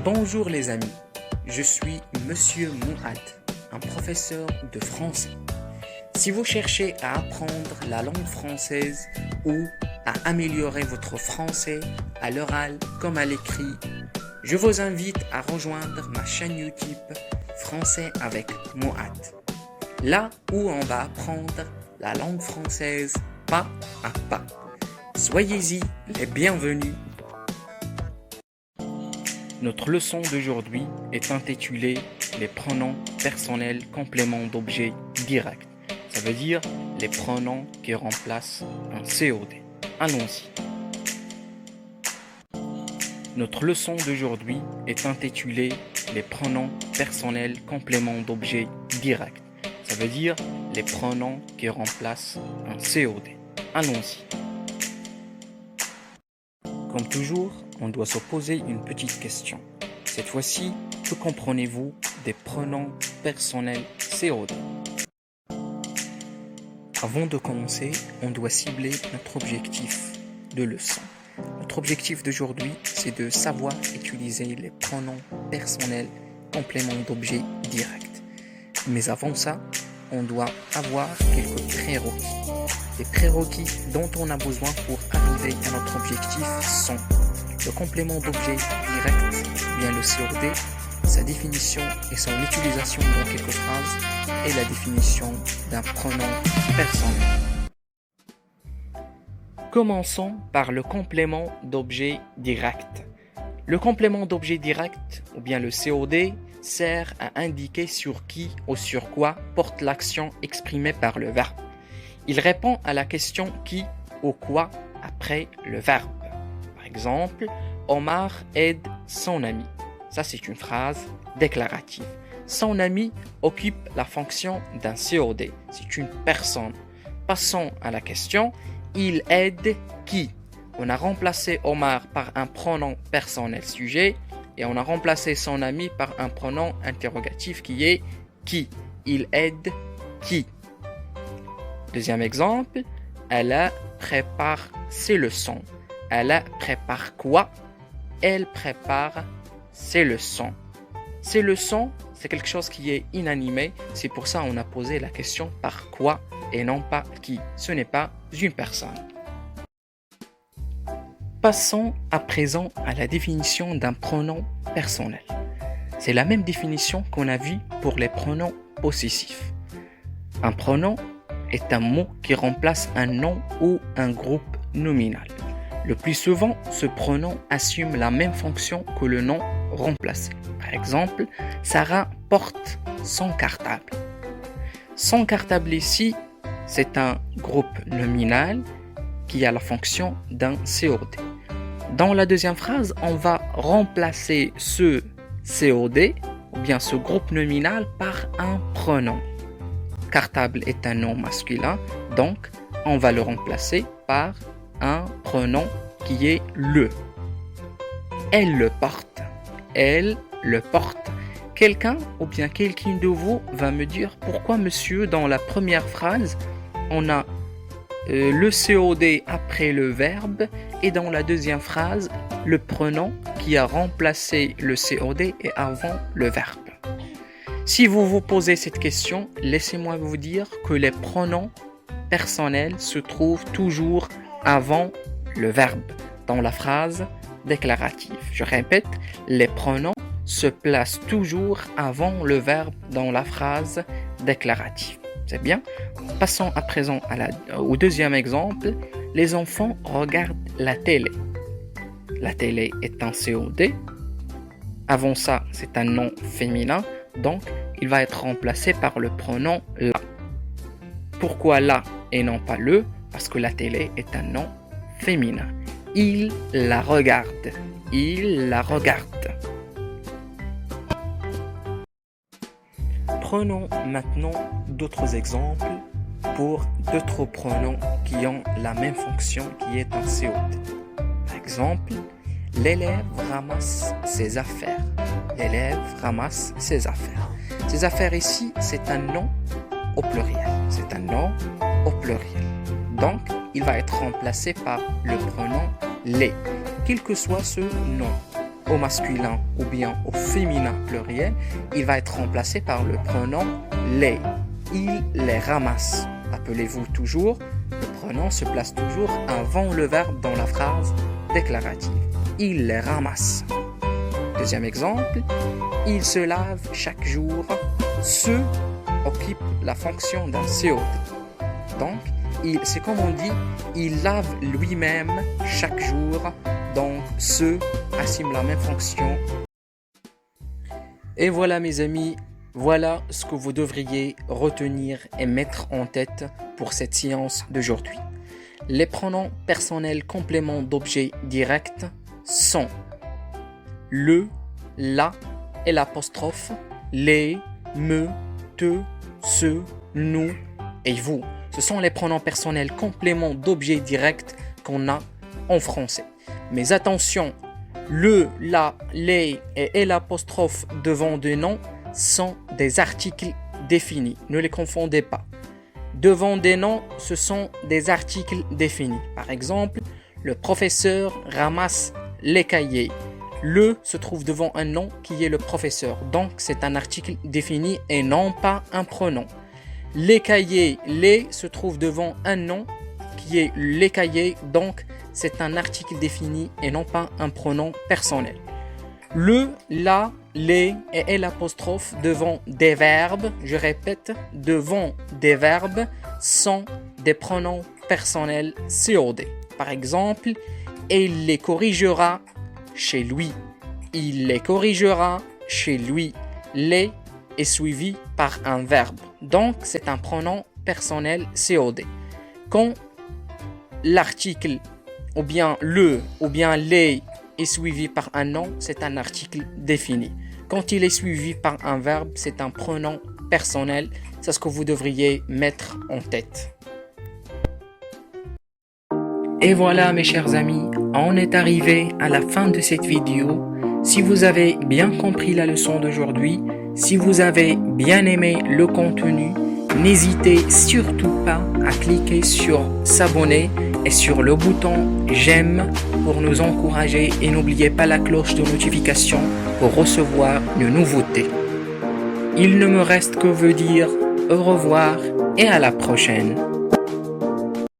Bonjour les amis, je suis Monsieur Mouad, un professeur de français. Si vous cherchez à apprendre la langue française ou à améliorer votre français à l'oral comme à l'écrit, je vous invite à rejoindre ma chaîne YouTube Français avec Mouad. Là où on va apprendre la langue française pas à pas. Soyez-y les bienvenus. Notre leçon d'aujourd'hui est intitulée les pronoms personnels complément d'objet direct. Ça veut dire les pronoms qui remplacent un COD. Allons-y. Notre leçon d'aujourd'hui est intitulée les pronoms personnels complément d'objet direct. Ça veut dire les pronoms qui remplacent un COD. Allons-y. Comme toujours, on doit se poser une petite question. Cette fois-ci, que comprenez-vous des pronoms personnels COD? Avant de commencer, on doit cibler notre objectif de leçon. Notre objectif d'aujourd'hui, c'est de savoir utiliser les pronoms personnels complément d'objet direct. Mais avant ça, on doit avoir quelques prérequis. Les prérequis dont on a besoin pour arriver à notre objectif sont le complément d'objet direct, bien le COD, sa définition et son utilisation dans quelques phrases, et la définition d'un pronom personnel. Commençons par le complément d'objet direct. Le complément d'objet direct, ou bien le COD, sert à indiquer sur qui ou sur quoi porte l'action exprimée par le verbe. Il répond à la question qui ou quoi après le verbe. Par exemple, Omar aide son ami. Ça, c'est une phrase déclarative. Son ami occupe la fonction d'un COD. C'est une personne. Passons à la question, il aide qui? On a remplacé Omar par un pronom personnel sujet et on a remplacé son ami par un pronom interrogatif qui est qui? Il aide qui? Deuxième exemple, elle prépare ses leçons. Elle prépare quoi? Elle prépare ses leçons. Ses leçons, c'est quelque chose qui est inanimé. C'est pour ça qu'on a posé la question par quoi et non pas qui. Ce n'est pas une personne. Passons à présent à la définition d'un pronom personnel. C'est la même définition qu'on a vue pour les pronoms possessifs. Un pronom est un mot qui remplace un nom ou un groupe nominal. Le plus souvent, ce pronom assume la même fonction que le nom remplacé. Par exemple, Sarah porte son cartable. Son cartable ici, c'est un groupe nominal qui a la fonction d'un COD. Dans la deuxième phrase, on va remplacer ce COD, ou bien ce groupe nominal, par un pronom. Cartable est un nom masculin, donc on va le remplacer par un pronom qui est le. Elle le porte. Elle le porte. Quelqu'un ou bien quelqu'un de vous va me dire pourquoi monsieur dans la première phrase on a le COD après le verbe et dans la deuxième phrase le pronom qui a remplacé le COD et avant le verbe. Si vous vous posez cette question, laissez-moi vous dire que les pronoms personnels se trouvent toujours avant le verbe dans la phrase déclarative. Je répète, les pronoms se placent toujours avant le verbe dans la phrase déclarative. C'est bien. Passons à présent au deuxième exemple. Les enfants regardent la télé. La télé est un COD. Avant ça, c'est un nom féminin. Donc, il va être remplacé par le pronom la. Pourquoi la et non pas le? Parce que la télé est un nom féminin. Il la regarde. Il la regarde. Prenons maintenant d'autres exemples pour d'autres pronoms qui ont la même fonction qui est un COD. Par exemple, l'élève ramasse ses affaires. L'élève ramasse ses affaires. Ses affaires ici, c'est un nom au pluriel. C'est un nom au pluriel. Donc, il va être remplacé par le pronom les. Quel que soit ce nom au masculin ou bien au féminin pluriel, il va être remplacé par le pronom les. Il les ramasse. Rappelez-vous toujours, le pronom se place toujours avant le verbe dans la phrase déclarative. Il les ramasse. Deuxième exemple, il se lave chaque jour. Se occupe la fonction d'un COD. Donc, c'est comme on dit, il lave lui-même chaque jour. Donc, se assume la même fonction. Et voilà mes amis, voilà ce que vous devriez retenir et mettre en tête pour cette séance d'aujourd'hui. Les pronoms personnels compléments d'objets directs sont le, la et l'apostrophe, les, me, te, ce, nous et vous. Ce sont les pronoms personnels compléments d'objets directs qu'on a en français. Mais attention, le, la, les et l'apostrophe devant des noms sont des articles définis. Ne les confondez pas. Devant des noms, ce sont des articles définis. Par exemple, le professeur ramasse les cahiers. Le se trouve devant un nom qui est le professeur. Donc, c'est un article défini et non pas un pronom. Les cahiers, les se trouve devant un nom qui est les cahiers. Donc, c'est un article défini et non pas un pronom personnel. Le, la, les et l'apostrophe devant des verbes, je répète, devant des verbes sont des pronoms personnels COD. Par exemple, il les corrigera chez lui. Il les corrigera chez lui. Les est suivi par un verbe. Donc, c'est un pronom personnel COD. Quand l'article ou bien le ou bien les est suivi par un nom, c'est un article défini. Quand il est suivi par un verbe, c'est un pronom personnel. C'est ce que vous devriez mettre en tête. Et voilà mes chers amis, on est arrivé à la fin de cette vidéo. Si vous avez bien compris la leçon d'aujourd'hui, si vous avez bien aimé le contenu, n'hésitez surtout pas à cliquer sur s'abonner et sur le bouton j'aime pour nous encourager et n'oubliez pas la cloche de notification pour recevoir une nouveauté. Il ne me reste que vous dire au revoir et à la prochaine.